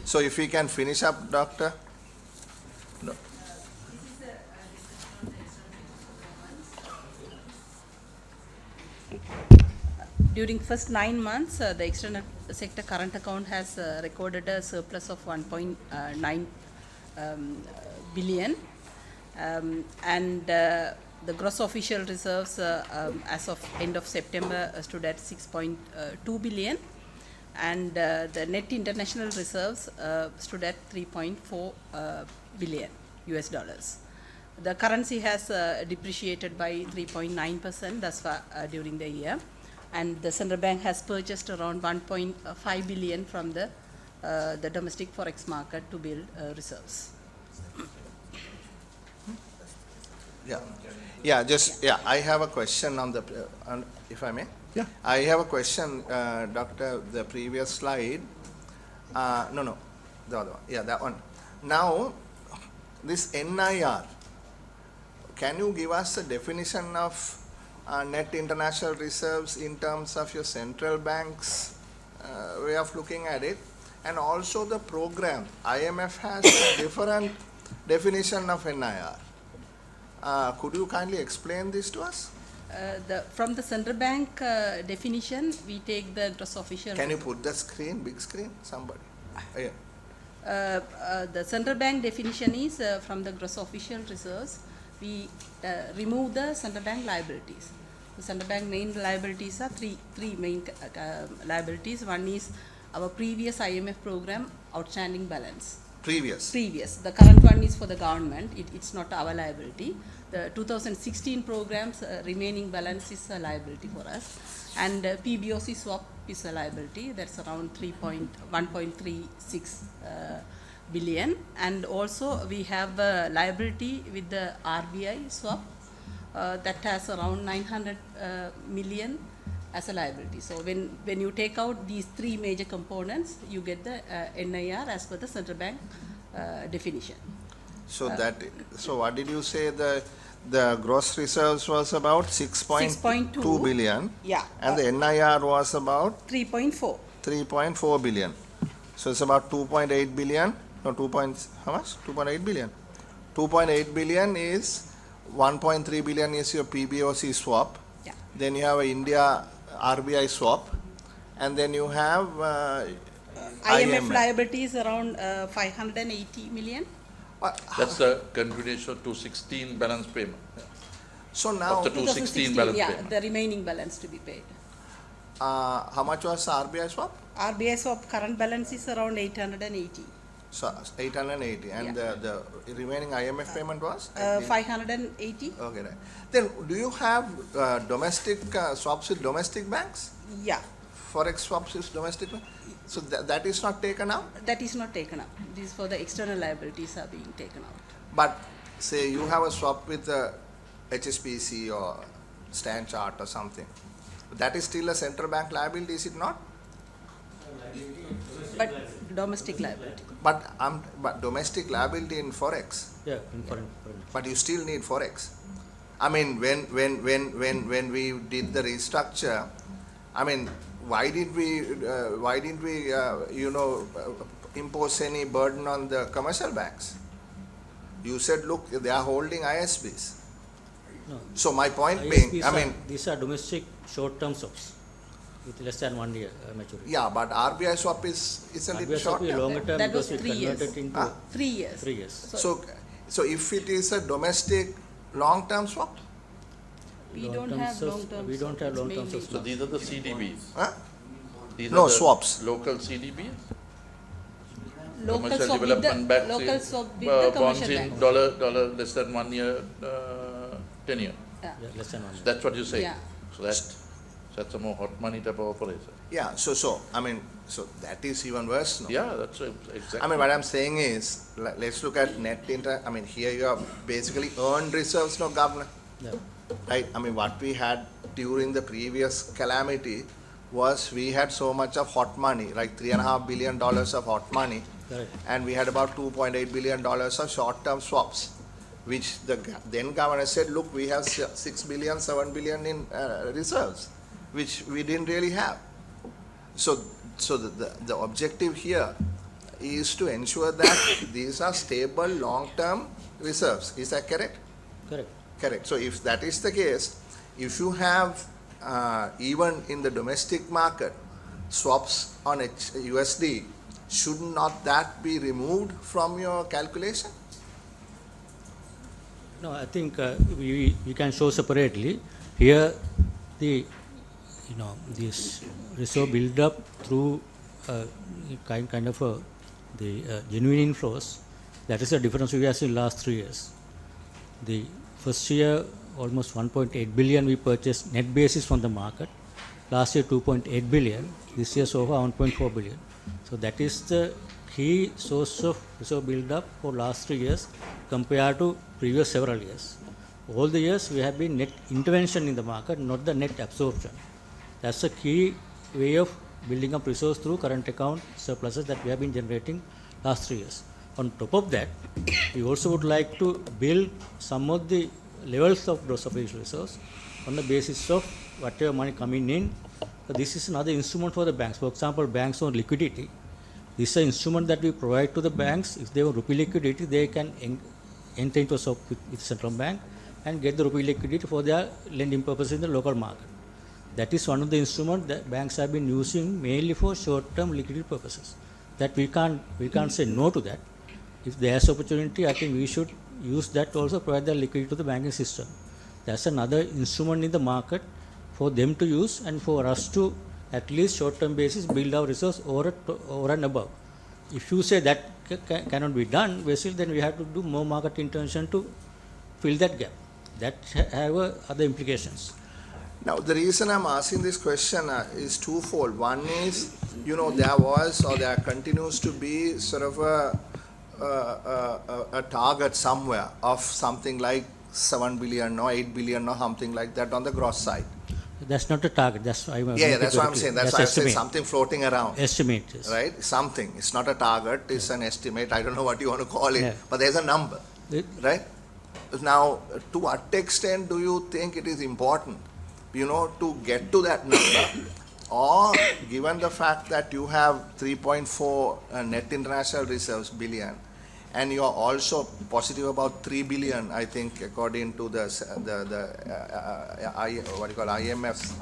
So if we can finish up, Doctor. No. During first 9 months, the external sector current account has recorded a surplus of 1.9 billion, and the gross official reserves as of end of September stood at 6.2 billion, and the net international reserves stood at 3.4 billion US dollars. The currency has depreciated by 3.9% thus far during the year, and the central bank has purchased around 1.5 billion from the domestic forex market to build reserves. I have a question on the, if I may. Yeah. I have a question, Doctor, the previous slide. No, the other one. Yeah, that one. Now, this NIR, can you give us a definition of net international reserves in terms of your central bank's way of looking at it? And also the program, IMF has a different definition of NIR. Could you kindly explain this to us? From the central bank definition, we take the gross official. Can you put the screen, big screen, somebody? Yeah. The central bank definition is from the gross official reserves, we remove the central bank liabilities. The central bank main liabilities are three main liabilities. One is our previous IMF program outstanding balance. Previous. The current one is for the government. It's not our liability. The 2016 program's remaining balance is a liability for us, and PBOC swap is a liability. That's around 1.36 billion, and also we have a liability with the RBI swap that has around 900 million as a liability. So when you take out these three major components, you get the NIR as per the central bank definition. So so what did you say the gross reserves was about 6.2 billion? Yeah. And the NIR was about 3.4 billion. So it's about 2.8 billion. No, how much? 2.8 billion. 2.8 billion is 1.3 billion is your PBOC swap. Yeah. Then you have a India RBI swap, and then you have IMF liability is around 580 million. That's the continuation of 2016 balance payment. So now, Of the 2016 balance yeah, payment. the remaining balance to be paid. how much was the RBI swap? RBI swap current balance is around 880. So 880, and Yeah. the remaining IMF payment was? 580. Okay, right. Then do you have domestic swaps with domestic banks? Yeah, Forex swaps with domestic banks? So that is not taken out? that is not taken up. These for the external liabilities are being taken out. But say you have a swap with HSBC or Stan Chart or something. That is still a central bank liability, is it not? But domestic liability. But domestic liability in Forex. Yeah, in foreign. But you still need Forex. I mean, when we did the restructure, I mean, why didn't we impose any burden on the commercial banks? You said, look, they are holding ISBs. No. So my point ISPs being, these are domestic short-term swaps with less than 1 year maturity. yeah, but RBI swap isn't RBI it swap short is term? longer term That was because it 3 years. converted into 3 years. 3 years. So if it is a domestic long-term swap, We Long don't term have swaps- long-term. we don't have swaps, long-term mainly. swaps. So these are the CDBs. huh? These No, are the swaps. Local CDBs. Local Commercial swap with development the banks. local swap with the bonds commercial in bank. dollar less than 1 year tenure. Yeah. Yeah, less than 1 year. That's what you say. Yeah. So that's a more hot money type of operation. Yeah, so that is even worse. No? Yeah, that's exactly. I mean, what I'm saying is, let's look at net interest. I mean, here you have basically earned reserves, no, Governor. Yeah. Right? I mean, what we had during the previous calamity was we had so much of hot money, like $3.5 billion of hot money, Correct. and we had about $2.8 billion of short-term swaps, which the then governor said, look, we have 6 billion, 7 billion in reserves, which we didn't really have. So the objective here is to ensure that these are stable long-term reserves. Is that correct? Correct. Correct. So if that is the case, if you have even in the domestic market swaps on USD, should not that be removed from your calculation? No, I think we can show separately. Here, this reserve build up through kind of the genuine inflows. That is the difference we have seen last 3 years. The first year, almost 1.8 billion we purchased net basis from the market. Last year, 2.8 billion. This year, so far, 1.4 billion. So that is the key source of reserve build up for last 3 years compared to previous several years. All the years we have been net intervention in the market, not the net absorption. That's a key way of building up resource through current account surpluses that we have been generating last 3 years. On top of that, we also would like to build some of the levels of gross official reserves on the basis of whatever money coming in. So this is another instrument for the banks. For example, banks on liquidity. This is an instrument that we provide to the banks. If they want rupee liquidity, they can enter into a swap with central bank and get the rupee liquidity for their lending purposes in the local market. That is one of the instruments that banks have been using mainly for short-term liquidity purposes. That we can't say no to that. If there's opportunity, I think we should use that also, provide the liquidity to the banking system. That's another instrument in the market for them to use and for us to at least short-term basis build our resource over and above. If you say that cannot be done, basically then we have to do more market intervention to fill that gap. That have other implications. Now, the reason I'm asking this question is twofold. One is, there was or there continues to be sort of a target somewhere of something like 7 billion or 8 billion or something like that on the gross side. That's not a target. That's why that's what I'm saying. That's why I say something floating around. Estimate, yes. Right? Something. It's not a target. It's an estimate. I don't know what you want to call it. But there's a number. Right? Now, to what extent do you think it is important, to get to that number? Or given the fact that you have 3.4 net international reserves billion, and you are also positive about 3 billion, I think, according to the IMF's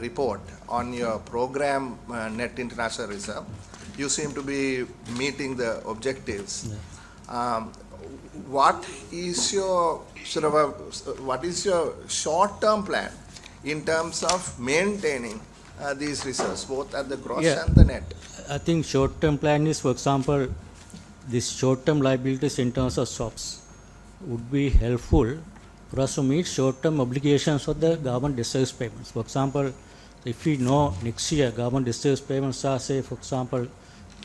report on your program net international reserve, you seem to be meeting the objectives. What is your short-term plan in terms of maintaining these reserves, both at the gross and the net? I think short-term plan is, for example, this short-term liabilities in terms of swaps would be helpful for us to meet short-term obligations of the government debt service payments. For example, if we know next year government debt service payments are, say, for example,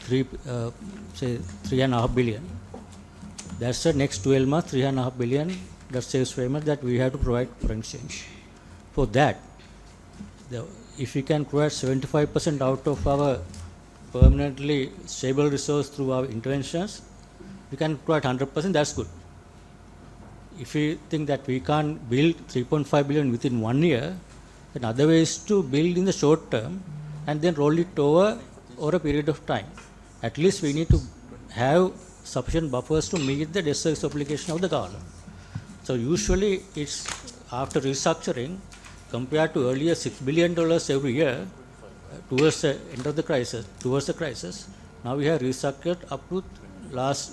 3.5 billion. That's the next 12 months, 3.5 billion debt service payment that we have to provide for exchange. For that, if we can provide 75% out of our permanently stable resource through our interventions, we can provide 100%, that's good. If we think that we can't build 3.5 billion within 1 year, then other ways to build in the short term and then roll it over a period of time. At least we need to have sufficient buffers to meet the debt service obligation of the government. So usually it's after restructuring, compared to earlier $6 billion every year, towards the end of the crisis, now we have restructured up to last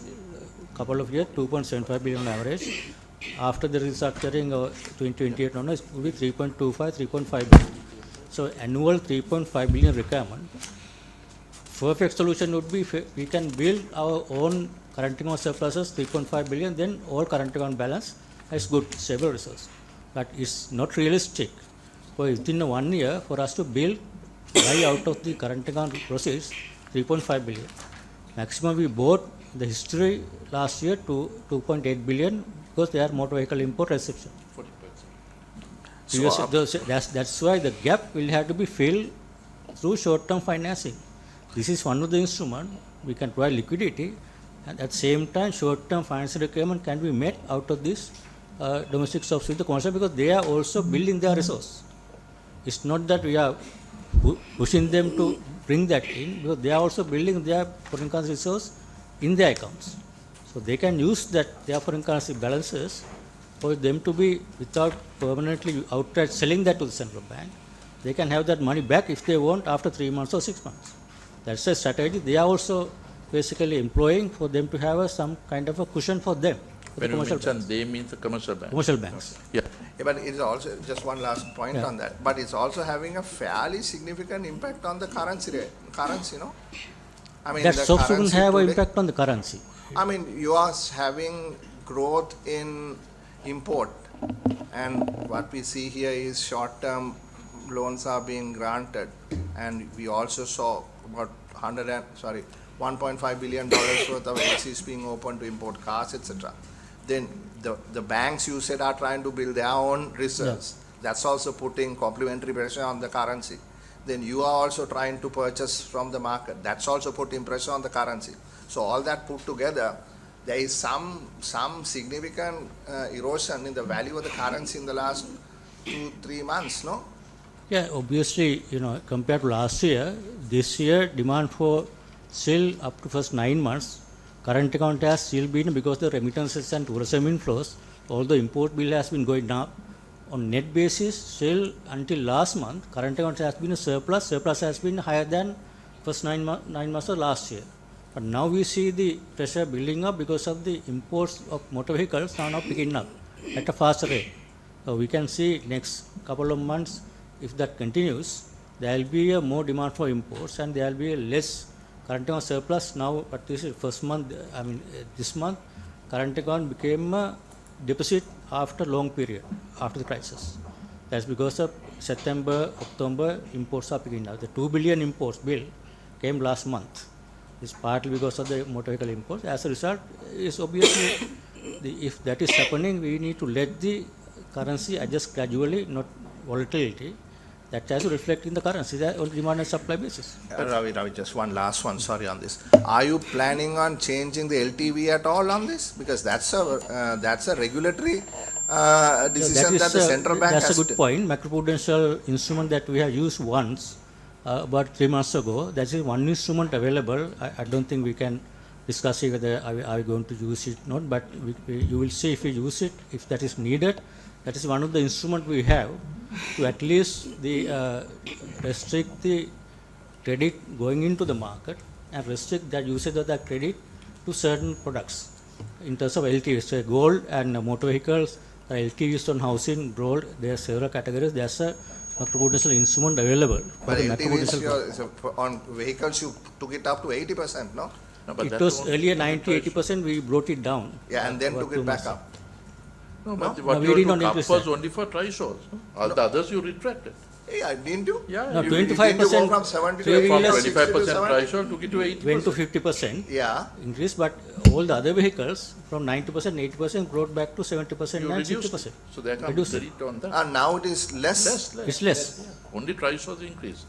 couple of years, 2.75 billion on average. After the restructuring of 2028 onwards, it will be 3.25, 3.5 billion. So annual 3.5 billion requirement. Perfect solution would be we can build our own current account surpluses, 3.5 billion, then all current account balance has good stable resource. But it's not realistic for within 1 year for us to build buy out of the current account proceeds 3.5 billion. Maximum we bought the history last year to 2.8 billion because they are motor vehicle import restriction. 40%. That's why the gap will have to be filled through short-term financing. This is one of the instruments. We can provide liquidity and at the same time short-term financial requirement can be met out of this domestic stocks with the concept because they are also building their resource. It's not that we are pushing them to bring that in because they are also building their foreign currency reserves in their accounts. So they can use that their foreign currency balances for them to be without permanently outright selling that to the central bank. They can have that money back if they want after 3 months or 6 months. That's a strategy they are also basically employing for them to have some kind of a cushion for them. For When the you commercial mention banks. they means the commercial bank. Commercial banks. Yeah. Yeah, but it's also, just one last point Yeah. on that, but it's also having a fairly significant impact on the currency rate, no? I mean, That the shouldn't currency have an today- impact on the currency. I mean, you are having growth in import, and what we see here is short-term loans are being granted, and we also saw about 1.5 billion dollars worth of LCs being opened to import cars, etc. Then the banks you said are trying to build their own reserves. That's also putting complementary pressure on the currency. Then you are also trying to purchase from the market. That's also putting pressure on the currency. So all that put together, there is some significant erosion in the value of the currency in the last 2-3 months, no? Yeah, obviously, compared to last year, this year demand for still up to first 9 months, current account has still been because the remittances and tourism inflows, although import bill has been going up, on net basis, still until last month, current account has been a surplus. Surplus has been higher than first 9 months of last year. But now we see the pressure building up because of the imports of motor vehicles are now picking up at a faster rate. So we can see next couple of months, if that continues, there will be a more demand for imports and there will be a less current account surplus now. But this is first month, this month, current account became a deficit after long period, after the crisis. That's because of September, October, imports are picking up. The 2 billion imports bill came last month. It's partly because of the motor vehicle imports. As a result, is obviously, if that is happening, we need to let the currency adjust gradually, not volatility. That has to reflect in the currency, that on demand and supply basis. Ravi, just one last one, sorry on this. Are you planning on changing the LTV at all on this? Because that's a regulatory decision that the central bank has That's a good point. Macroprudential instrument that we have used once, about 3 months ago, that is one instrument available. I don't think we can discuss whether are we going to use it or not, but you will see if we use it, if that is needed. That is one of the instruments we have to at least restrict the credit going into the market and restrict that usage of that credit to certain products. In terms of LTVs, so gold and motor vehicles, LTVs on housing, gold, there are several categories. There's a macroprudential instrument available. But LTVs on vehicles, you took it up to 80%, no? No, but It that was won't earlier be 90-80%, we brought it down. Yeah, and then about took 2 it back months. up. No, but No, what we you did not took up increase was that. only for trishaws. No? All the others you retracted. Yeah, didn't you? Yeah, No, you 25% Didn't you go from 70 to three 80 from wheelers, 60 to 25% 70? trishaw took it to 80%. went to 50% Yeah. increase, but all the other vehicles from 90%, 80% brought back to 70% You and reduced 60%. it. So there comes Reduced it. credit on that. And now it is less. It's less. Only trishaws increase.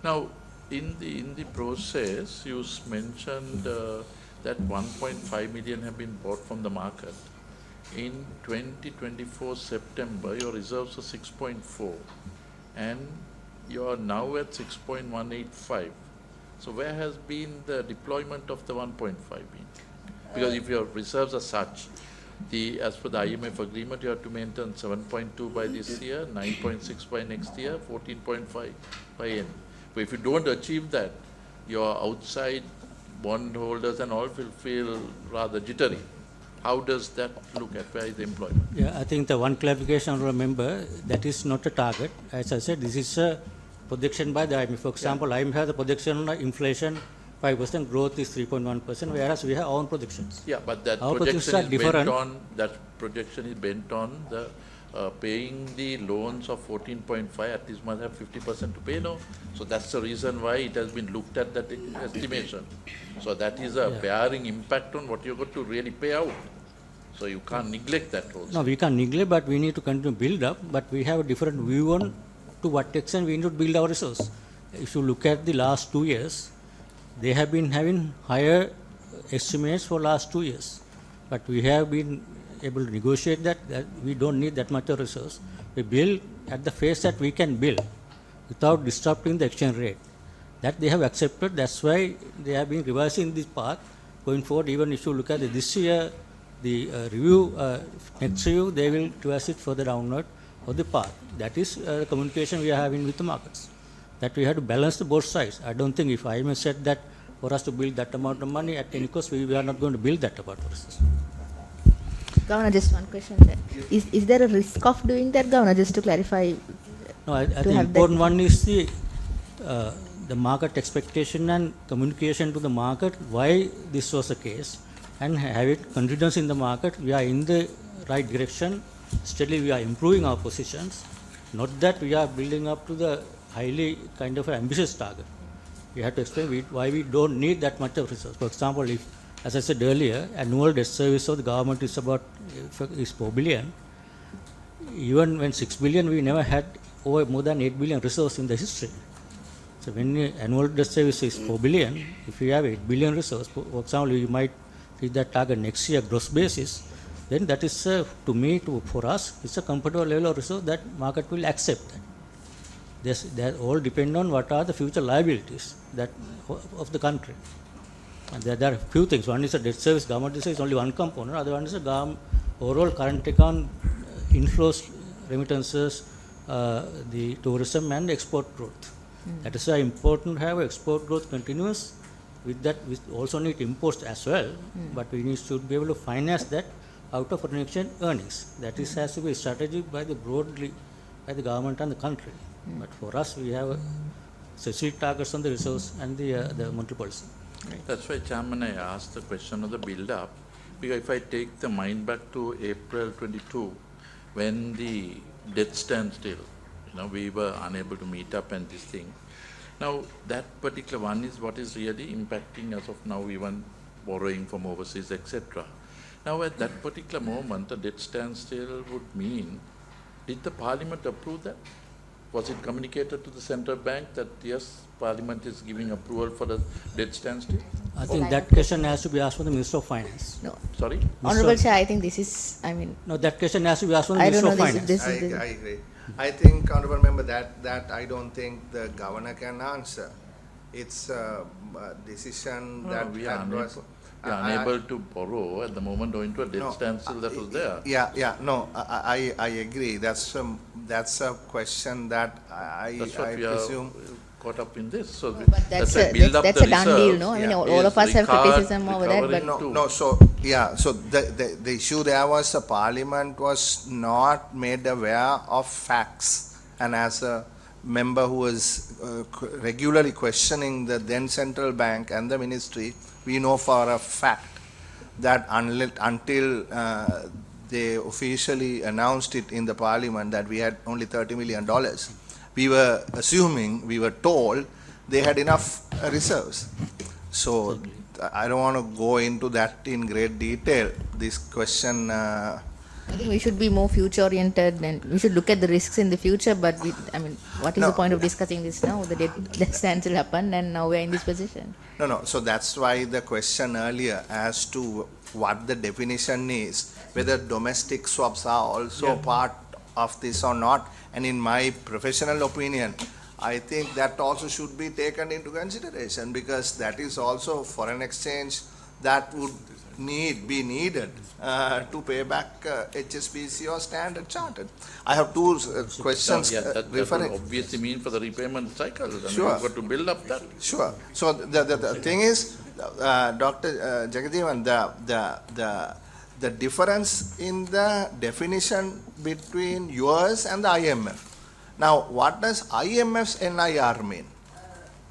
Now, in the process, you mentioned that 1.5 million have been bought from the market. In 2024 September, your reserves are 6.4, and you are now at 6.185. So where has been the deployment of the 1.5 been? Because if your reserves are such, as per the IMF agreement, you have to maintain 7.2 by this year, 9.6 by next year, 14.5 by end. But if you don't achieve that, your outside bondholders and all will feel rather jittery. How does that look at? Where is the employment? Yeah, I think the one clarification, remember, that is not a target. As I said, this is a projection by the IMF. For example, IMF has a projection on inflation 5%, growth is 3.1%, whereas we have our own projections. Yeah, but that Our projection projections are is bent on the paying the loans of 14.5, at least must have 50% to pay now. So that's the reason why it has been looked at that estimation. So that is a bearing impact on what you're going to really pay out. So you can't neglect that also. No, we can't neglect, but we need to continue to build up, but we have a different view on to what extent we need to build our resource. If you look at the last 2 years, they have been having higher estimates for last 2 years, but we have been able to negotiate that we don't need that much of resource. We build at the phase that we can build without disrupting the exchange rate. That they have accepted. That's why they have been revising this path going forward. Even if you look at this year, the next review, they will revise it further downward of the path. That is the communication we are having with the markets. That we have to balance the both sides. I don't think if IMF said that for us to build that amount of money at any cost, we are not going to build that amount of resources. Governor, just one question there. Is there a risk of doing that, Governor, just to clarify? No, I think the important one is the market expectation and communication to the market why this was the case, and have it confidence in the market. We are in the right direction. Steadily we are improving our positions. Not that we are building up to the highly kind of ambitious target. We have to explain why we don't need that much of resource. For example, if, as I said earlier, annual debt service of the government is 4 billion. Even when 6 billion, we never had over more than 8 billion resource in the history. So when annual debt service is 4 billion, if you have 8 billion resource, for example, you might reach that target next year gross basis, then that is for us, it's a comfortable level of resource that market will accept that. They all depend on what are the future liabilities of the country. And there are a few things. One is the debt service, government debt service is only one component. Other one is the overall current account inflows, remittances, the tourism and export growth. That is why important to have export growth continuous. With that, we also need imports as well, but we should be able to finance that out of foreign exchange earnings. That is has to be a strategy broadly by the government and the country. But for us, we have specific targets on the resource and the monetary policy. Right. That's why, Chairman, I asked the question of the build-up, because if I take the mind back to April 22, when the debt standstill, we were unable to meet up and this thing. Now, that particular one is what is really impacting as of now, even borrowing from overseas, etc. Now, at that particular moment, the debt standstill would mean, did the Parliament approve that? Was it communicated to the central bank that yes, Parliament is giving approval for the debt standstill? I think that question has to be asked for the Minister of Finance. No. Sorry? Honorable Chair, I think this is, No, that question has to be asked for the Minister of Finance. I agree. I think, Honourable Member, that I don't think the Governor can answer. It's a decision that we are unable to borrow at the moment owing to a debt standstill that was there. I agree. That's a question that I presume caught up in this. So but that's a done deal, no? I mean, all of us have criticism over that, but So the issue there was the Parliament was not made aware of facts, and as a member who was regularly questioning the then central bank and the ministry, we know for a fact that until they officially announced it in the Parliament that we had only $30 million, we were assuming, we were told they had enough reserves. So I don't want to go into that in great detail. This question I think we should be more future oriented and we should look at the risks in the future, but what is the point of discussing this now? The debt standstill happened and now we are in this position. So that's why the question earlier as to what the definition is, whether domestic swaps are also part of this or not, and in my professional opinion, I think that also should be taken into consideration, because that is also foreign exchange that would be needed to pay back HSBC or Standard Chartered. I have two questions that referring. will obviously mean for the repayment cycle. Sure. You've got to build up that. Sure. So the thing is, Dr. Jagadevan, the difference in the definition between yours and the IMF. Now, what does IMF's NIR mean?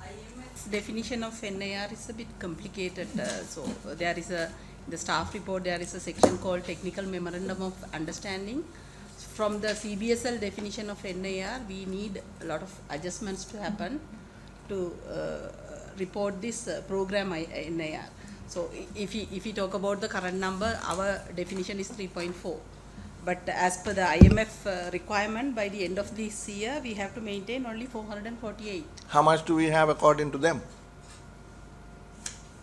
IMF's definition of NIR is a bit complicated. So there is in the staff report, there is a section called Technical Memorandum of Understanding. From the CBSL definition of NIR, we need a lot of adjustments to happen to report this program NIR. So if we talk about the current number, our definition is 3.4. But as per the IMF requirement, by the end of this year, we have to maintain only 448. How much do we have according to them?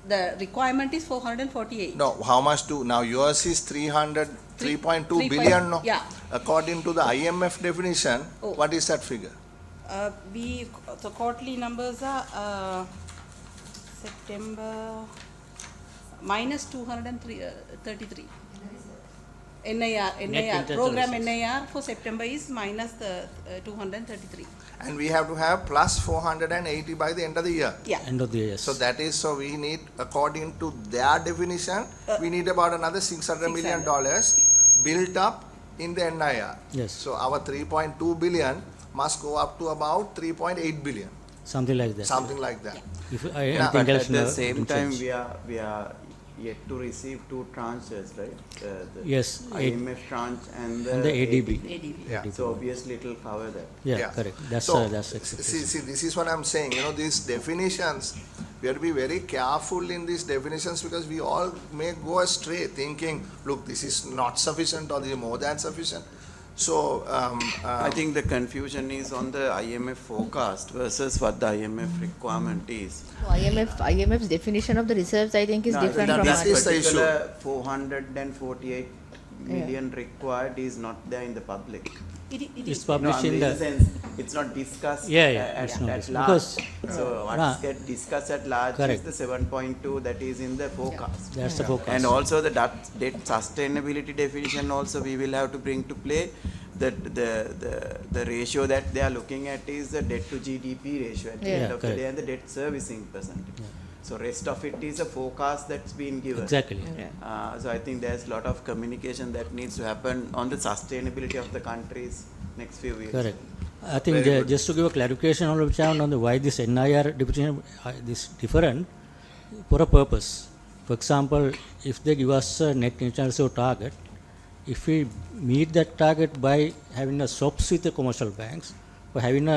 The requirement is 448. No, how much now yours is 3.2 billion, no? Yeah. According to the IMF definition, what is that figure? The quarterly numbers are September minus 233. NIR program NIR for September is minus 233. And we have to have plus 480 by the end of the year. Yeah. End of the year, yes. So that is, so we need, according to their definition, we need about another $600 million built up in the NIR. Yes. So our 3.2 billion must go up to about 3.8 billion. Something like that. Something like that. If Now, anything But else at the no, same didn't time, change. we are yet to receive 2 tranches, right? The Yes, IMF tranche and and the ADB. ADB. Yeah. So obviously it will cover that. Yeah, Yeah. correct. That's So, that's expectation. see, this is what I'm saying. You know, these definitions, we have to be very careful in these definitions because we all may go astray thinking, look, this is not sufficient or this is more than sufficient. So, I think the confusion is on the IMF forecast versus what the IMF requirement is. So IMF's definition of the reserves, I think, is No, different that from this ours. is the issue. particular 448 million required is not there in the public. It It's is. published in the the sense, it's not discussed Yeah, it's not at discussed. large. Because, So Nah. what's get discussed at large Correct. is the 7.2 that is in the forecast. that's the forecast. And also the debt sustainability definition also we will have to bring to play. The ratio that they are looking at is the debt to GDP ratio at the end Yeah, of the correct. day and the debt servicing percentage. So rest of it is a forecast that's been given. Exactly. So I think there's a lot of communication that needs to happen on the sustainability of the country's next few years. Correct. I think Very good. just to give a clarification on the why this NIR definition is different for a purpose. For example, if they give us a net internal reserve target, if we meet that target by having a swaps with the commercial banks or having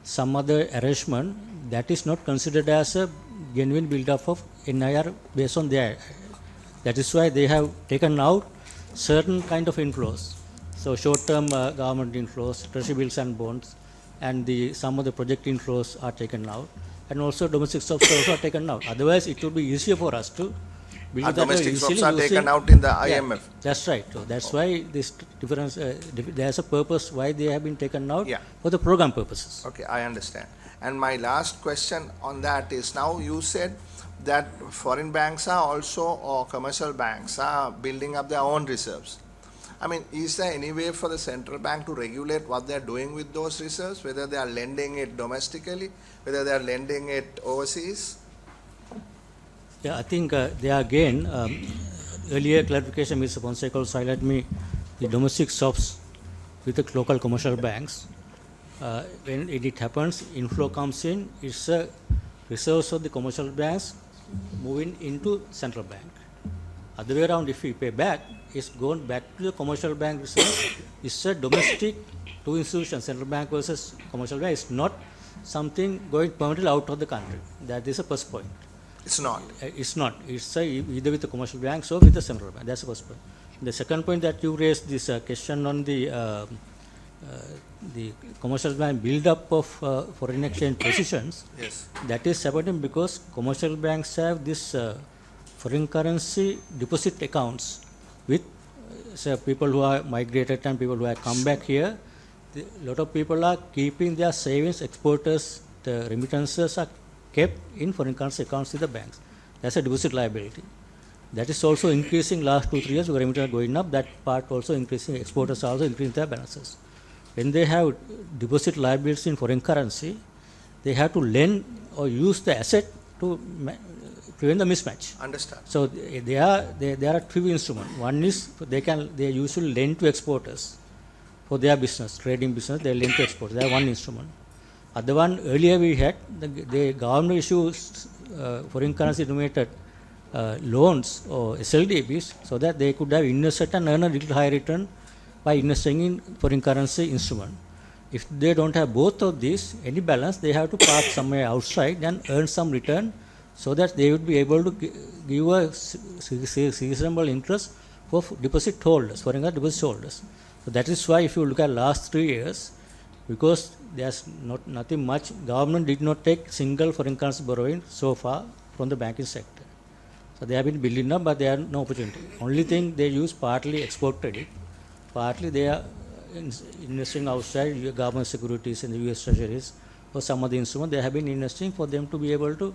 some other arrangement, that is not considered as a genuine build-up of NIR based on their. That is why they have taken out certain kind of inflows. So short-term government inflows, treasury bills and bonds, and some of the project inflows are taken out, and also domestic swaps also are taken out. Otherwise, it would be easier for us to build that domestic easily swaps are using- taken out in the Yeah, IMF. that's right. So that's why this difference. There's a purpose why they have been taken out Yeah. for the program purposes. Okay, I understand. And my last question on that is, now you said that foreign banks are also, or commercial banks are building up their own reserves. I mean, is there any way for the central bank to regulate what they're doing with those reserves, whether they are lending it domestically, whether they are lending it overseas? Yeah, I think there again, earlier clarification, Mr. Fonseca also highlighted me the domestic swaps with the local commercial banks. When it happens, inflow comes in, it's reserves of the commercial banks moving into central bank. Other way around, if we pay back, it's gone back to the commercial bank reserves. It's a domestic two institutions, central bank versus commercial bank. It's not something going permanently out of the country. That is the first point. It's not. It's not. It's either with the commercial banks or with the central bank. That's the first point. The second point that you raised, this question on the commercial bank build-up of foreign exchange positions. Yes. That is happening because commercial banks have this foreign currency deposit accounts with people who are migrated and people who have come back here. A lot of people are keeping their savings, exporters, the remittances are kept in foreign currency accounts with the banks. That's a deposit liability. That is also increasing last 2-3 years, where remittances are going up, that part also increasing, exporters are also increasing their balances. When they have deposit liabilities in foreign currency, they have to lend or use the asset to prevent the mismatch. Understand. So there are two instruments. One is they usually lend to exporters for their business, trading business. They lend to exporters. They are one instrument. Other one, earlier we had the government issues foreign currency denominated loans or SLDBs, so that they could have invested and earn a little higher return by investing in foreign currency instrument. If they don't have both of these, any balance, they have to park somewhere outside and earn some return, so that they would be able to give a reasonable interest for deposit holders, foreign currency deposit holders. So that is why if you look at last 3 years, because there's nothing much, government did not take single foreign currency borrowing so far from the banking sector. So they have been building up, but there are no opportunity. Only thing they use partly export credit, partly they are investing outside government securities in the US treasuries or some other instrument, they have been investing for them to be able to,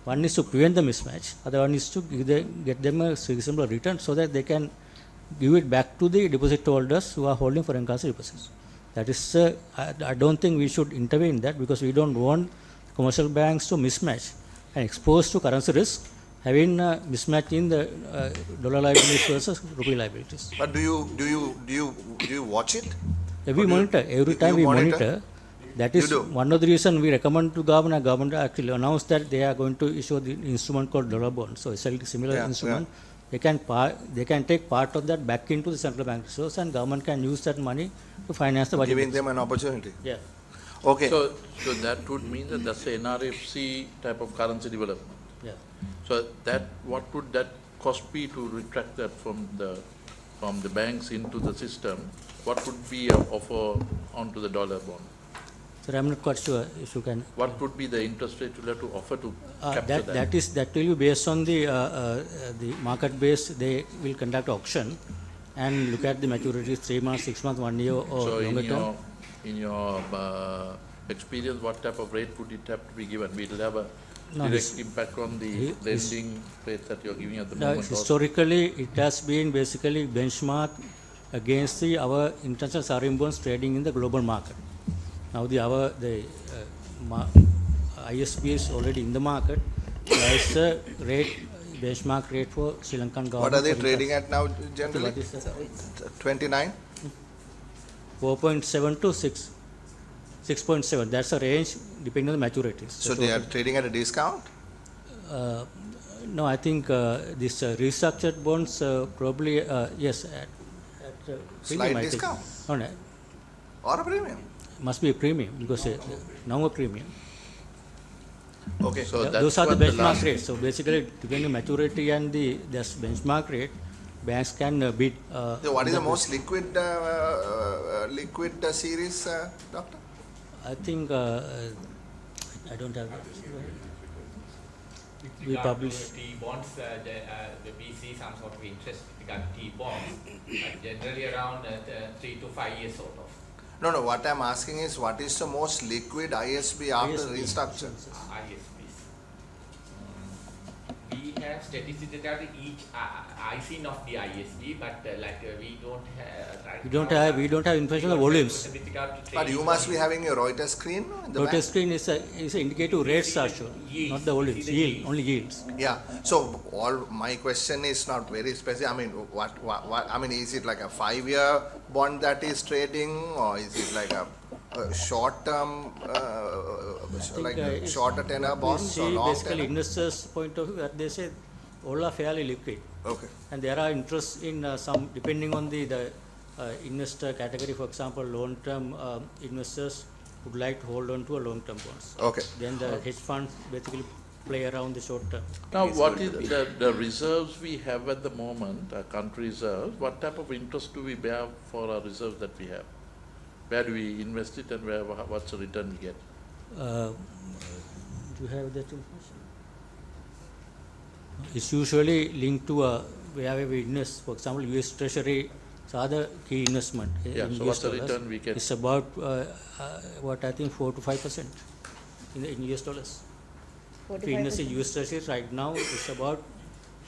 one is to prevent the mismatch, other one is to get them a reasonable return so that they can give it back to the deposit holders who are holding foreign currency deposits. That is, I don't think we should intervene in that, because we don't want commercial banks to mismatch and exposed to currency risk, having a mismatch in the dollar liabilities versus rupee liabilities. But do you watch it? We monitor every time. We monitor. That is one of the reasons we recommend to government. And government actually announced that they are going to issue the instrument called dollar bond. So it's a similar instrument. Yeah. They can take part of that back into the central bank reserves, and government can use that money to finance the budget. Giving them an opportunity. Yeah. Okay. So that would mean that that's an NRFC type of currency development. Yeah. So what would that cost be to retract that from the banks into the system? What would be an offer onto the dollar bond? Sir, I'm not quite sure if you can. What would be the interest rate you'll have to offer to capture that? That will be based on the market base. They will conduct auction and look at the maturities 3 months, 6 months, 1 year, or So longer term. in your experience, what type of rate would it have to be given? Will it have a direct impact on the lending rate that you're giving at the moment? Historically, it has been basically benchmarked against our international sovereign bonds trading in the global market. Now the ISB is already in the market. There is a benchmark rate for Sri Lankan government. What are they trading at now generally? 29? 4.7 to 6.7. That's a range depending on the maturities. So they are trading at a discount? No, I think this restructured bonds probably, yes, at Slight premium, discount? No, Or a premium? must be a premium, because now a premium. Okay. So that's Those are the what benchmark rates. So basically, depending on maturity and the benchmark rate, banks can bid. So what is the most liquid series, doctor? I think I don't have. We publish. T bonds, we see some sort of interest regarding T bonds, generally around 3 to 5 years sort of. No, what I'm asking is, what is the most liquid ISB after restructure? ISBs. We have statistically each IC not the ISB, but we don't have. We don't have information on volumes. But you must be having your Reuters screen. Reuters screen is a indicative rates are shown, not the volumes. Yield, only yields. Yeah. So my question is not very specific. I mean, what? I mean, is it like a 5-year bond that is trading, or is it like a short-term, like shorter tenor bonds or long basically, tenor? investors' point of view, that they say all are fairly liquid. Okay. And there are interests in some, depending on the investor category. For example, long-term investors would like to hold on to a long-term bonds. Okay. Then the hedge funds basically play around the short term. Now, what is the reserves we have at the moment, our country reserves? What type of interest do we bear for our reserves that we have? Where do we invest it, and what's the return we get? Do you have that information? It's usually linked to where we invest. For example, US Treasury is other key investment. Yeah, in so US what's the dollars. return we get? It's about what I think 4 to 5% in US dollars. If we invest in US Treasuries right now, it's about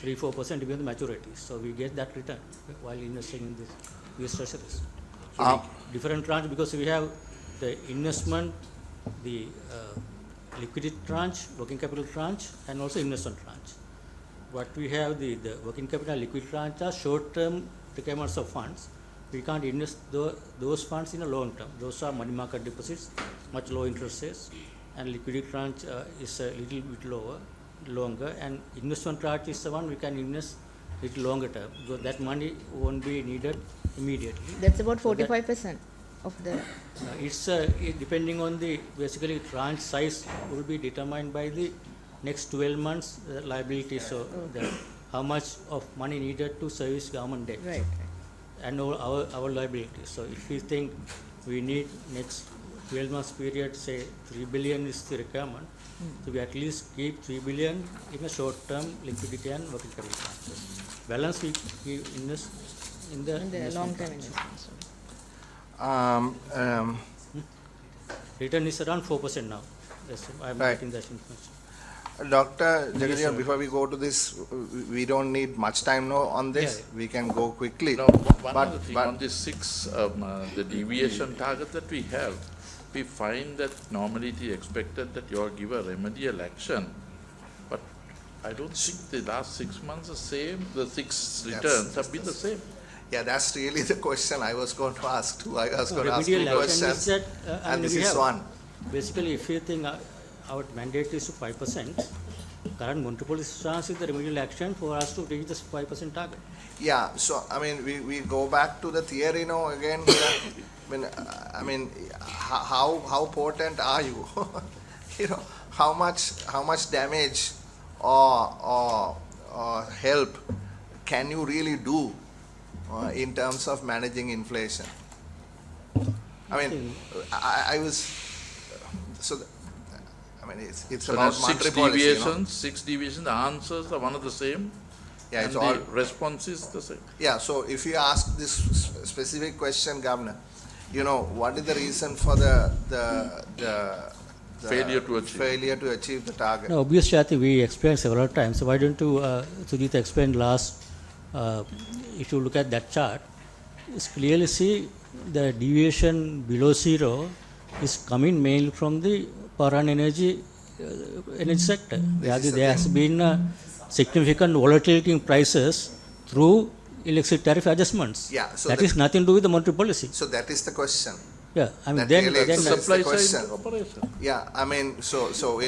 3-4% depending on the maturity. So we get that return while investing in this US Treasuries. So different tranche, because we have the investment, the liquidity tranche, working capital tranche, and also investment tranche. What we have, the working capital and liquidity tranche are short-term requirements of funds. We can't invest those funds in a long term. Those are money market deposits, much low interest rates, and liquidity tranche is a little bit longer, and investment tranche is the one we can invest little longer term, because that money won't be needed immediately. That's about 45% of the. It's depending on the basically tranche size will be determined by the next 12 months liability. So how much of money needed to service government debt, Right. and our liabilities. So if we think we need next 12 months period, say 3 billion is the requirement, so we at least keep 3 billion in a short term liquidity and working capital transfers. Balance we invest in the long term investments. Return is around 4% now. Yes, I'm Right. getting that information. Dr. Yes, Jagadish, sir. before we go to this, we don't need much time now on this. Yeah. We can go quickly. Now, one But- other thing but- on this the deviation target that we have, we find that normally it is expected that you all give a remedial action, but I don't think the last 6 months the same, the six returns have been the same. Yeah, that's really the question I was going to ask too. I was going to ask Remedial two action is questions, that, and this we is have- one. Basically, if you think our mandate is to 5%, current monetary policy stance is the remedial action for us to reach this 5% target. Yeah, so I mean, we go back to the theory now again. Here. I mean, how potent are you? You know, how much damage or help can you really do in terms of managing inflation? I mean, I was so. I mean, it's So about now monetary policy. You know? six deviations, the answers are one of the same, Yeah, and it's the all. response is the same. Yeah, so if you ask this specific question, Governor, you know, what is the reason for the Failure to achieve. failure to achieve the target? Now, obviously, I think we explained several times. So why don't you, Sujit, explain last, if you look at that chart, you clearly see the deviation below zero is coming mainly from the power and energy sector. There has been significant volatility in prices through electricity tariff adjustments. Yeah, so that the- is nothing to do with the monetary policy. So that is the question. Yeah, I mean, That then, really then So So that's supply the question. side operation. Yeah, I mean, so That's so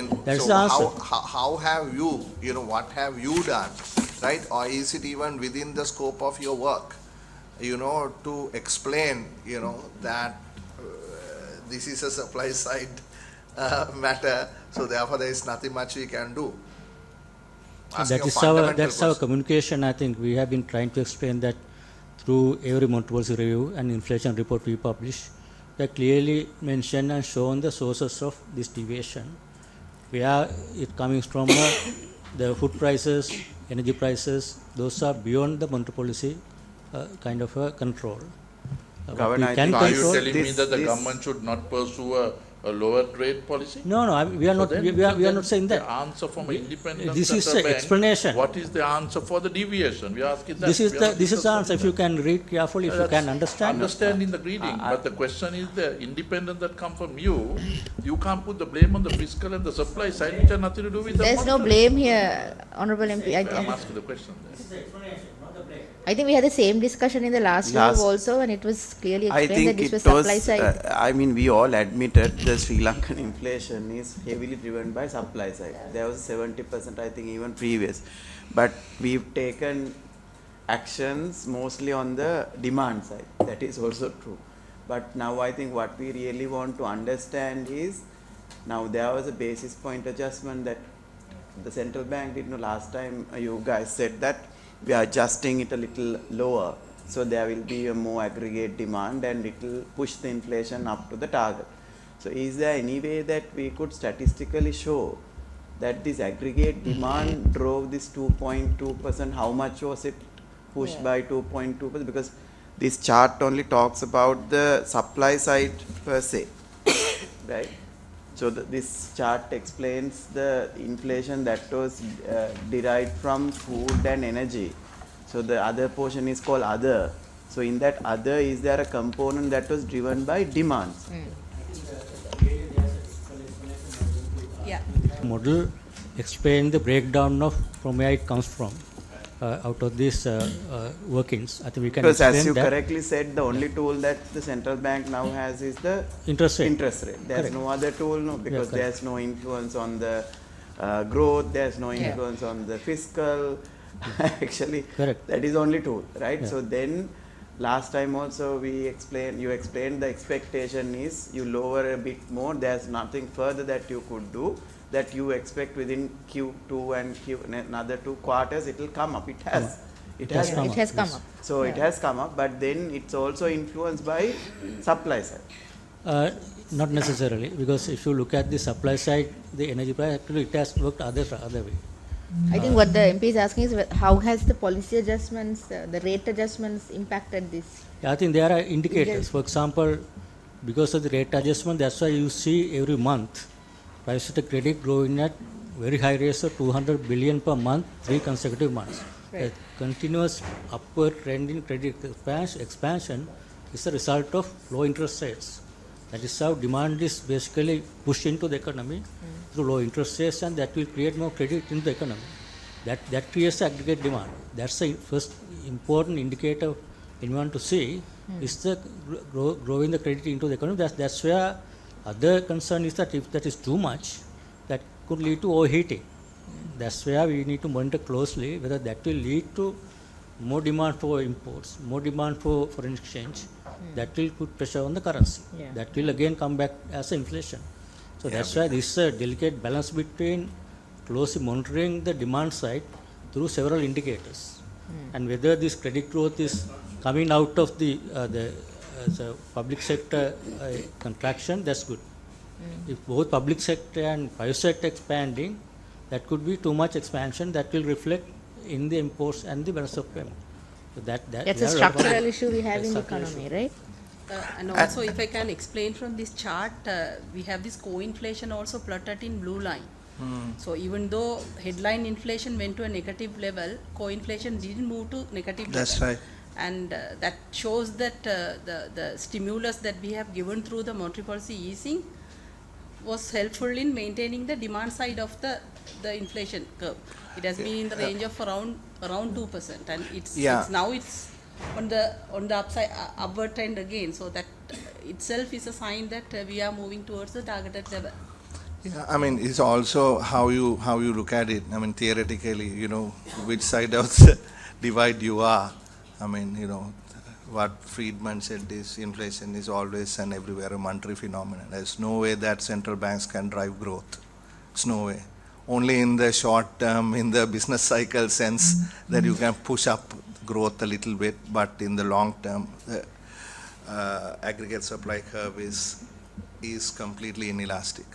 the answer. how have you, you know, what have you done, right? Or is it even within the scope of your work, you know, to explain, you know, that this is a supply side matter, so therefore there is nothing much we can do. Asking that a is fundamental that's our question. communication. I think we have been trying to explain that through every monetary policy review and inflation report we publish. We have clearly mentioned and shown the sources of this deviation, where it coming from the food prices, energy prices. Those are beyond the monetary policy kind of a control. What Governor, we I can think- So are you control. telling me this- that the this- government should not pursue a lower trade policy? No, we are So not. then- We are then not saying that. The answer from an independent This is central the bank, explanation. What is the answer for the deviation? We are asking that. This is We are the not this is the answer. If you discussing can read carefully, if that. you can That's understand. Understanding the reading, but the question is the independent that come from you, you can't put the blame on the fiscal and the supply side, which have nothing to do with the There's no monetary. blame here, Honorable MP. I'm asking the question there. I think we had the same discussion in the last review also, and it was clearly I explained that think this it was was, supply side. I mean, we all admitted the Sri Lankan inflation is heavily driven by supply side. There was 70%, I think, even previous. But we've taken actions mostly on the demand side. That is also true. But now I think what we really want to understand is, now there was a basis point adjustment that the central bank did. Last time you guys said that we are adjusting it a little lower, so there will be a more aggregate demand and it will push the inflation up to the target. So is there any way that we could statistically show that this aggregate demand drove this 2.2%? How much was it pushed by 2.2%? Because this chart only talks about the supply side per se, right? So this chart explains the inflation that was derived from food and energy. So the other portion is called other. So in that other, is there a component that was driven by demands? Yeah. Model explain the breakdown of from where it comes from out of these workings. I think we can Because explain as you that. correctly said, the only tool that the central bank now has is the Interest rate. interest rate. There's Correct. no other tool, no, because correct. there's no influence on the growth, there's no Yeah. influence on the fiscal. Actually, Correct. that is only tool, right? Yeah. So then, last time also you explained the expectation is you lower a bit more, there's nothing further that you could do, that you expect within Q2 and another 2 quarters it will come up. It has. It has. come It up, has come yes. up. So it Yeah. has come up, but then it's also influenced by supply side. Not necessarily, because if you look at the supply side, the energy price, actually it has worked other way. I think what the MP is asking is how has the policy adjustments, the rate adjustments impacted this? Yeah, I think there are indicators. For example, because of the rate adjustment, that's why you see every month private sector credit growing at very high rates of 200 billion per month, 3 consecutive months. Right. A continuous upward trend in credit expansion is a result of low interest rates. That is how demand is basically pushed into the economy through low interest rates, and that will create more credit in the economy. That creates aggregate demand. That's the first important indicator anyone to see is the growing the credit into the economy. That's where other concern is that if that is too much, that could lead to overheating. That's where we need to monitor closely whether that will lead to more demand for imports, more demand for foreign exchange. That will put pressure on the currency. Yeah. That will again come back as inflation. So that's why this is a delicate balance between closely monitoring the demand side through several indicators, and whether this credit growth is coming out of the public sector contraction. That's good. If both public sector and private sector expanding, that could be too much expansion. That will reflect in the imports and the balance of payment. So That's a structural issue we have in the economy, right? And also, if I can explain from this chart, we have this co-inflation also plotted in blue line. So even though headline inflation went to a negative level, co-inflation didn't move to negative That's level. right. And that shows that the stimulus that we have given through the monetary policy easing was helpful in maintaining the demand side of the inflation curve. It has been in the range of around 2%, and it's now it's on the upward trend again. So that itself is a sign that we are moving towards the targeted level. Yeah, I mean, it's also how you look at it. I mean, theoretically, which side of the divide you are. I mean, what Friedman said is inflation is always and everywhere a monetary phenomenon. There's no way that central banks can drive growth. It's no way. Only in the short term, in the business cycle sense, that you can push up growth a little bit, but in the long term, the aggregate supply curve is completely inelastic.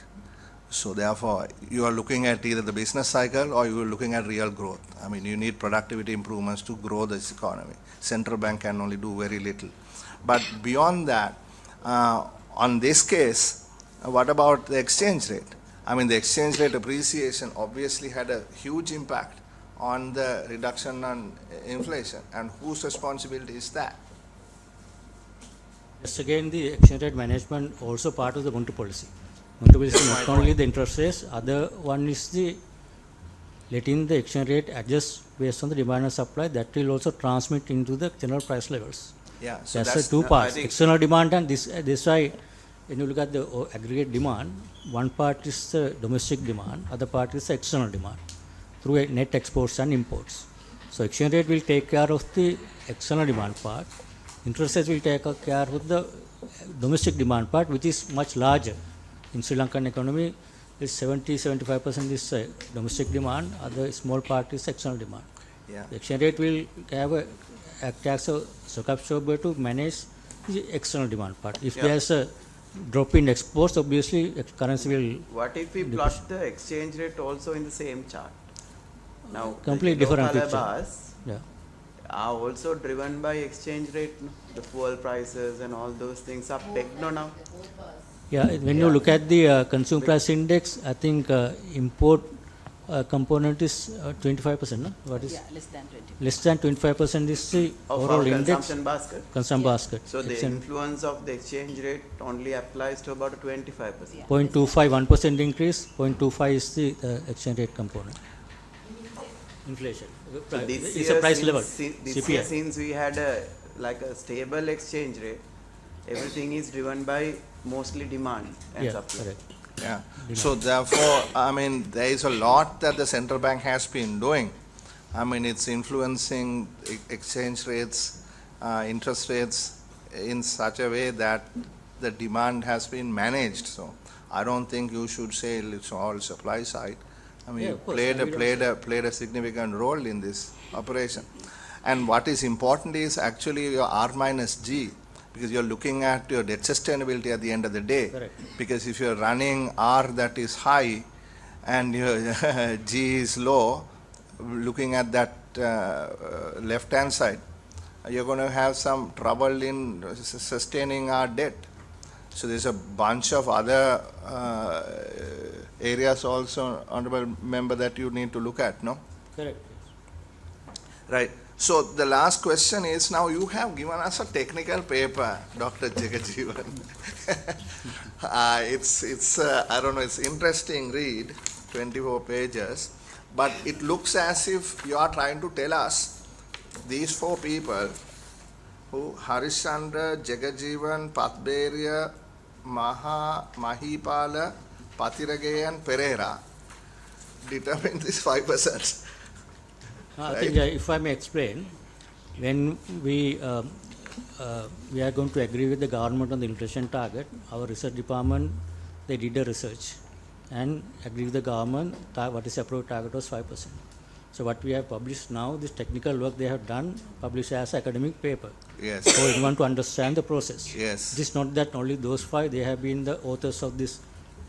So therefore, you are looking at either the business cycle or you are looking at real growth. I mean, you need productivity improvements to grow this economy. Central bank can only do very little. But beyond that, on this case, what about the exchange rate? I mean, the exchange rate appreciation obviously had a huge impact on the reduction on inflation. And whose responsibility is that? Yes, again, the exchange rate management also part of the monetary policy. Monetary policy is not only the interest rates, other one is the letting the exchange rate adjust based on the demand and supply. That will also transmit into the general price levels. Yeah, so that's the two parts, external demand and this why when you look at the aggregate demand, one part is the domestic demand, other part is the external demand through net exports and imports. So exchange rate will take care of the external demand part. Interest rates will take care of the domestic demand part, which is much larger. In Sri Lankan economy, it's 70-75% is domestic demand, other small part is external demand. Yeah. The exchange rate will have act as a shock absorber to manage the external demand part. If there's a drop in exports, obviously currency will. What if we plot the exchange rate also in the same chart? Now, completely different picture. Are also driven by exchange rate. The fuel prices and all those things are pegged now. Yeah, when you look at the consumer price index, I think import component is 25%. No? What is? Yeah, less than 20%. Less than 25% is the overall index. Consumption basket. Consumption basket. So the influence of the exchange rate only applies to about 25%. 0.25, 1% increase. 0.25 is the exchange rate component. Inflation. So It's a price level. This year, since we had a stable exchange rate, everything is driven by mostly demand and supply. Correct. Yeah. So therefore, I mean, there is a lot that the central bank has been doing. I mean, it's influencing exchange rates, interest rates in such a way that the demand has been managed. So I don't think you should say it's all supply side. I mean, you played a significant role in this operation. And what is important is actually your R minus G, because you're looking at your debt sustainability at the end of the day. Correct. Because if you're running R that is high and your G is low, looking at that left-hand side, you're going to have some trouble in sustaining our debt. So there's a bunch of other areas also, Honorable Member, that you need to look at, no? Correct. Right. So the last question is, now you have given us a technical paper, Dr. Jagajeevan. It's I don't know, it's interesting read, 24 pages, but it looks as if you are trying to tell us these four people who Harishandra, Jagajeevan, Patberia, Mahipala, Patirage and Pereira determine this 5%. I think if I may explain, when we are going to agree with the government on the inflation target, our research department, they did a research and agreed with the government what is approved target was 5%. So what we have published now, this technical work they have done, published as academic paper. Yes. So anyone to understand the process. Yes. It is not that only those five, they have been the authors of this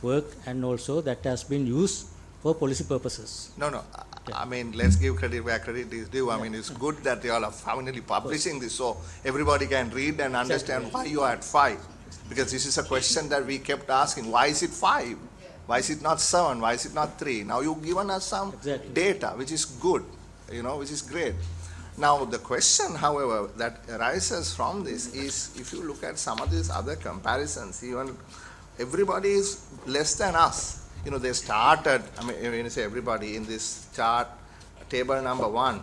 work, and also that has been used for policy purposes. No. I mean, let's give credit where credit is due. I mean, it's good that you all are finally publishing this so everybody can read and understand why you are at 5. Because this is a question that we kept asking. Why is it 5? Why is it not 7? Why is it not 3? Now you've given us some data, which is good, which is great. Now the question, however, that arises from this is, if you look at some of these other comparisons, even everybody is less than us. They started, I mean, when you say everybody in this chart, table number 1,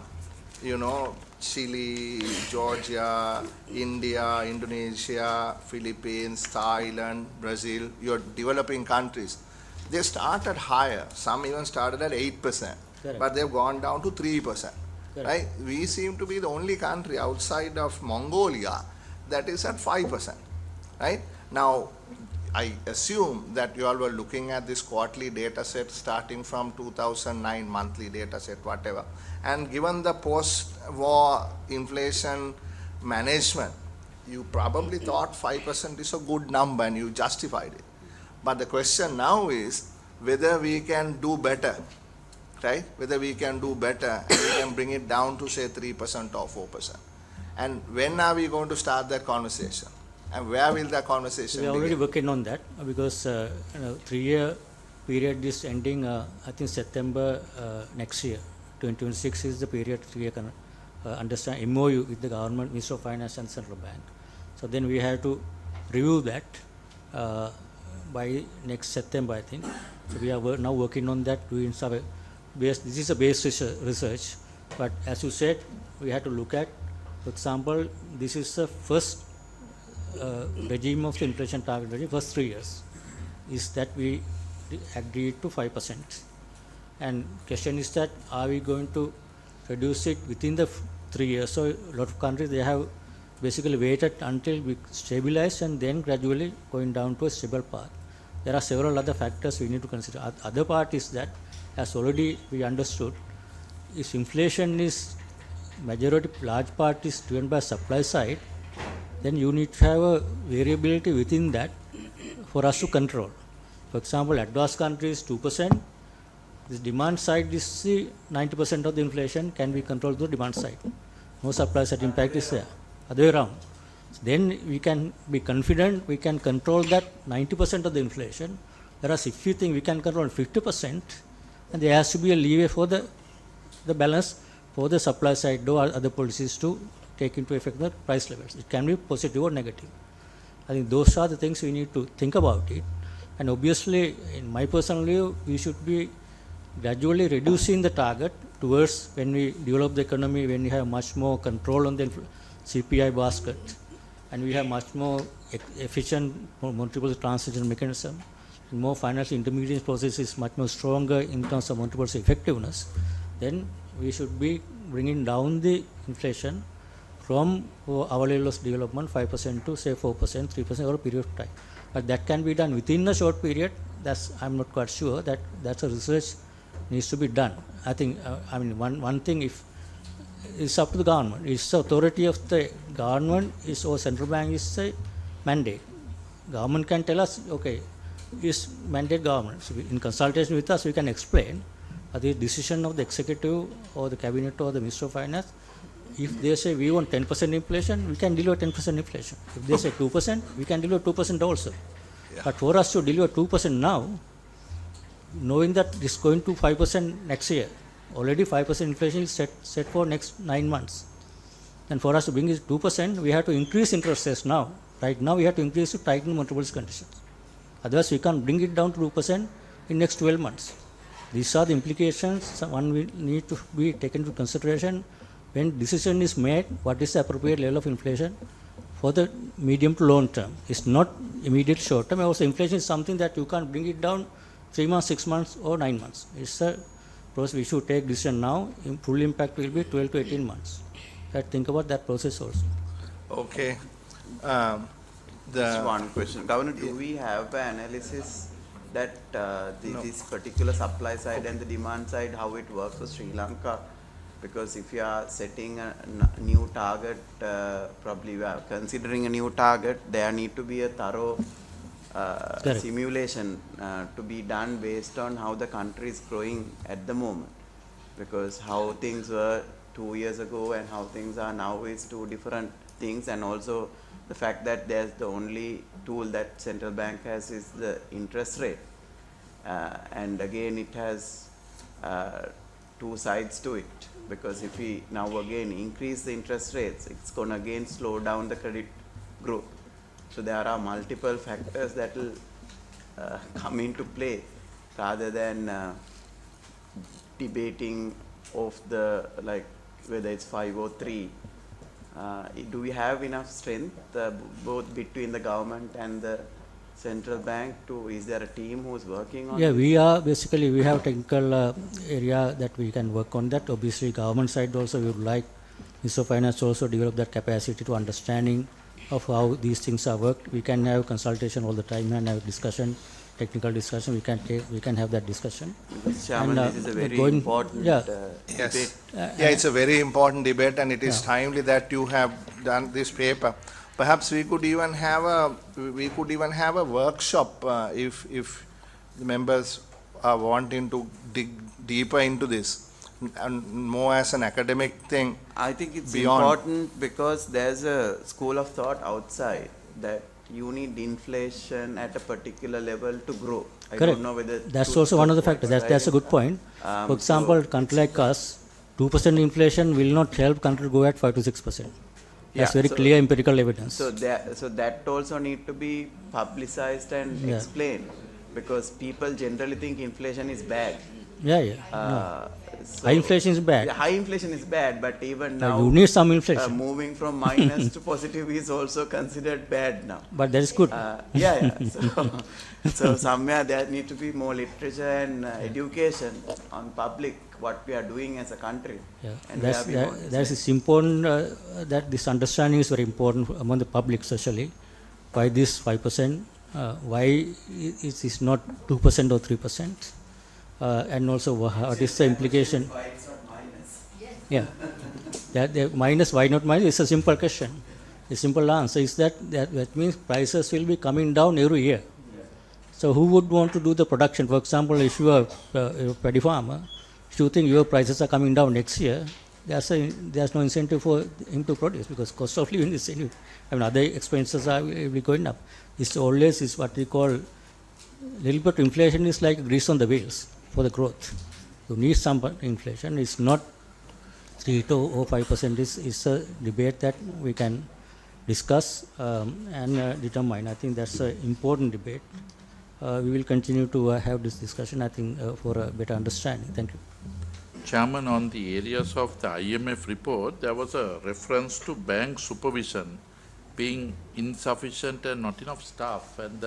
Chile, Georgia, India, Indonesia, Philippines, Thailand, Brazil, your developing countries. They started higher. Some even started at 8%, Correct. but they've gone down to 3%. Correct. Right? We seem to be the only country outside of Mongolia that is at 5%. Right? Now, I assume that you all were looking at this quarterly data set starting from 2009 monthly data set, whatever. And given the post-war inflation management, you probably thought 5% is a good number and you justified it. But the question now is whether we can do better, right? Whether we can do better and we can bring it down to say 3% or 4%. And when are we going to start that conversation? And where will that conversation We are already begin? working on that because 3-year period is ending, I think September next year. 2026 is the period we can understand MOU with the government, Ministry of Finance and Central Bank. So then we have to review that by next September, I think. So we are now working on that, doing some base. This is a base research, but as you said, we have to look at, for example, this is the first regime of the inflation target regime, first 3 years, is that we agreed to 5%. And question is that are we going to reduce it within the 3 years? So a lot of countries, they have basically waited until we stabilize and then gradually going down to a stable path. There are several other factors we need to consider. Other part is that, as already we understood, if inflation is majority, large part is driven by supply side, then you need to have a variability within that for us to control. For example, advanced countries 2%, this demand side is 90% of the inflation can be controlled through demand side. No supply side impact is there. Other way around. Then we can be confident we can control that 90% of the inflation, whereas if you think we can control 50%, and there has to be a leeway for the balance for the supply side or other policies to take into effect the price levels. It can be positive or negative. I think those are the things we need to think about it. And obviously, in my personal view, we should be gradually reducing the target towards when we develop the economy, when we have much more control on the CPI basket, and we have much more efficient monetary transition mechanism, and more financial intermediate process is much more stronger in terms of monetary effectiveness, then we should be bringing down the inflation from our level of development 5% to say 4%, 3% over a period of time. But that can be done within a short period. I'm not quite sure that that's a research needs to be done. I think, one thing, if it's up to the government, it's the authority of the government, or central bank is the mandate. Government can tell us, okay, is mandate government. So in consultation with us, we can explain, the decision of the executive or the cabinet or the Minister of Finance. If they say we want 10% inflation, we can deliver 10% inflation. If they say 2%, we can deliver 2% also. Yeah. But for us to deliver 2% now, knowing that it's going to 5% next year, already 5% inflation is set for next 9 months. And for us to bring it 2%, we have to increase interest rates now. Right now, we have to increase to tighten monetary policy conditions. Otherwise, we can't bring it down to 2% in next 12 months. These are the implications. One will need to be taken into consideration when decision is made. What is the appropriate level of inflation for the medium to long term? It's not immediate short term. Also, inflation is something that you can't bring it down 3 months, 6 months, or 9 months. It's a process we should take decision now. Full impact will be 12 to 18 months. Think about that process also. Okay. Just one question. Governor, do we have an analysis that this particular supply side and the demand side, how it works for Sri Lanka? Because if you are setting a new target, probably we are considering a new target, there need to be a thorough simulation to be done based on how the country is growing at the moment. Because how things were 2 years ago and how things are now is two different things, and also the fact that there's the only tool that central bank has is the interest rate, and again it has two sides to it, because if we now again increase the interest rates, it's going to again slow down the credit growth. So there are multiple factors that will come into play rather than debating of the whether it's 5 or 3. Do we have enough strength both between the government and the central bank is there a team who's working on this? We have technical area that we can work on that. Obviously, government side also we would like Minister of Finance also develop that capacity to understanding of how these things are worked. We can have consultation all the time and have discussion, technical discussion. We can have that discussion. Chairman, this is a very important debate. It's a very important debate, and it is timely that you have done this paper. Perhaps we could even have a workshop if the members are wanting to dig deeper into this, and more as an academic thing. I think it's beyond. Important because there's a school of thought outside that you need inflation at a particular level to grow. I don't know whether that's also one of the factors. That's a good point. For example, country like us, 2% inflation will not help country go at 5 to 6%. That's very clear empirical evidence. So that also need to be publicized and explained, because people generally think inflation is bad. High inflation is bad. High inflation is bad, but even now you need some inflation. Moving from minus to positive is also considered bad now. But that is good. So somewhere there need to be more literature and education on public what we are doing as a country. And that's important that this understanding is very important among the public, especially why this 5%, why it is not 2% or 3%. And also what is the implication? Why it's not minus? That minus, why not minus? It's a simple question. The simple answer is that means prices will be coming down every year. So who would want to do the production? For example, if you are a paddy farmer, if you think your prices are coming down next year, there's no incentive for him to produce, because cost of living is other expenses will be going up. It's always is what we call little bit inflation is like grease on the wheels for the growth. You need some inflation. It's not 3 or 5%. It's a debate that we can discuss and determine. I think that's an important debate. We will continue to have this discussion, I think, for a better understanding. Thank you. Chairman, on the areas of the IMF report, there was a reference to bank supervision being insufficient and not enough staff, and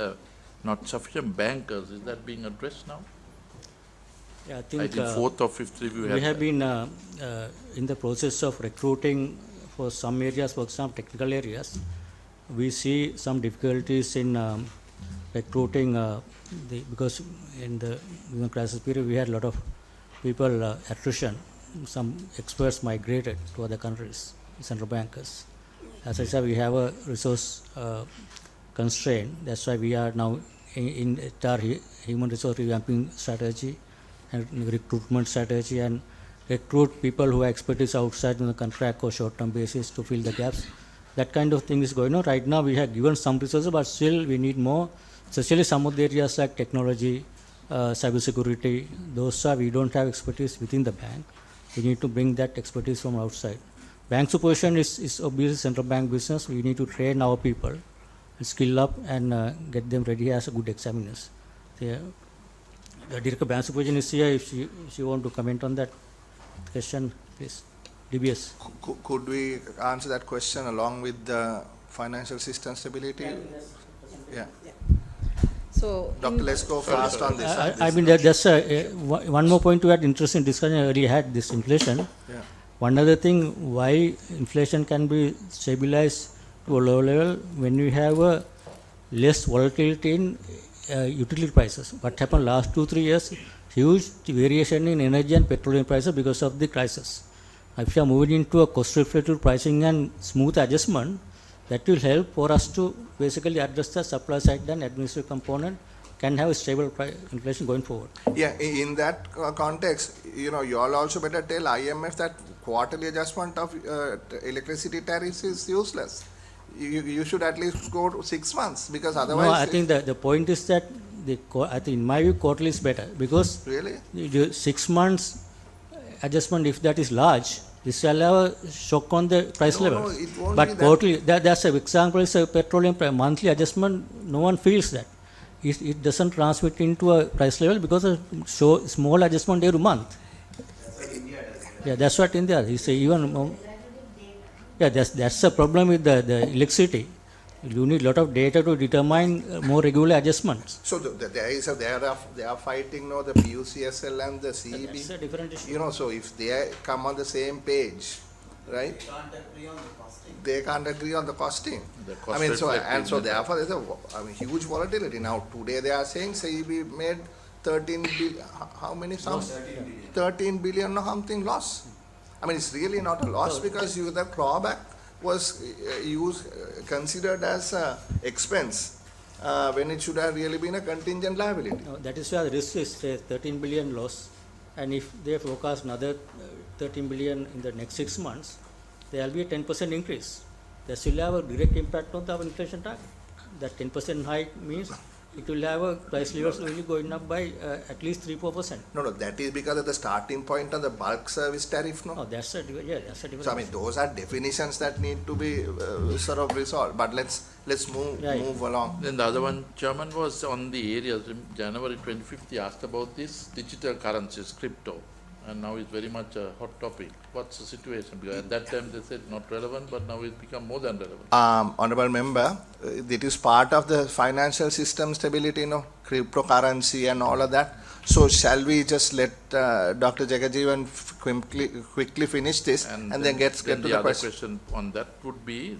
not sufficient bankers. Is that being addressed now? I think fourth or fifth review. We have been in the process of recruiting for some areas, for example, technical areas. We see some difficulties in recruiting because in the crisis period we had a lot of people attrition. Some experts migrated to other countries, central bankers. As I said, we have a resource constraint. That's why we are now in our human resource revamping strategy. and recruitment strategy and recruit people who are expertise outside on the contract or short-term basis to fill the gaps. That kind of thing is going on. Right now we have given some resources, but still we need more, especially some of the areas like technology, cybersecurity. Those are, we don't have expertise within the bank. We need to bring that expertise from outside. Bank supervision is obviously central bank business. We need to train our people, skill up and get them ready as good examiners. The Director Bank Supervision is here. If she want to comment on that question, please. DBS. Could we answer that question along with the financial system stability? Yeah. So, Doctor, let's go fast on this. I mean, there's one more point to add. Interesting discussion. I already had this inflation. Yeah. One other thing, why inflation can be stabilized to a low level when we have a less volatility in utility prices. What happened last 2-3 years? Huge variation in energy and petroleum prices because of the crisis. If you are moving into a cost-reflective pricing and smooth adjustment, that will help for us to basically address the supply side and administrative component, can have a stable inflation going forward. Yeah, in that context, you all also better tell IMF that quarterly adjustment of electricity tariffs is useless. You should at least go to 6 months, because otherwise... No, I think the point is that, I think in my view, quarterly is better, because really? 6 months adjustment, if that is large, this will have a shock on the price level. No, it won't but be quarterly, that's an example, is a petroleum price, monthly adjustment, no one feels that. It doesn't transmit into a price level because of small adjustment every month. Yeah, that's what India is. Even yeah, that's the problem with the electricity. You need a lot of data to determine more regular adjustments. So they are fighting the PUCSL and the CEB. That's a different issue. So if they come on the same page, right? They can't agree on the costing. I mean, so therefore there's a huge volatility. Now today they are saying CEB made 13 billion, how many? 13 billion or something loss. I mean, it's really not a loss, because the clawback was considered as an expense when it should have really been a contingent liability. No, that is where the risk is 13 billion loss, and if they forecast another 13 billion in the next 6 months, there will be a 10% increase. This will have a direct impact on the inflation target. That 10% hike means it will have a price levels only going up by at least 3-4%. No, that is because of the starting point of the bulk service tariff, no? Oh, that's a different. So I mean, those are definitions that need to be sort of resolved. But let's move along. Then the other one, Chairman, was on the areas. In January 25th, he asked about this digital currencies, crypto, and now it's very much a hot topic. What's the situation? Because at that time they said not relevant, but now it's become more than relevant. Honorable Member, it is part of the financial system stability, cryptocurrency and all of that. So shall we just let Dr. Jagajeevan quickly finish this and then get to the other question? question on that would be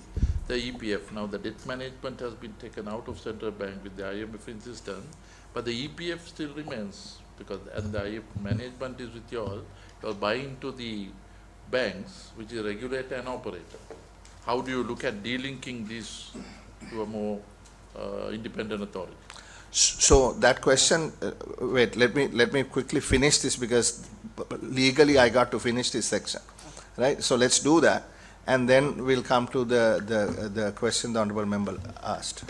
the EPF. Now the debt management has been taken out of central bank with the IMF system, but the EPF still remains, because and the IMF management is with you all buying to the banks, which is regulator and operator. How do you look at delinking this to a more independent authority? So that question, wait, let me quickly finish this, because legally I got to finish this section, right? So let's do that, and then we'll come to the question the Honorable Member asked.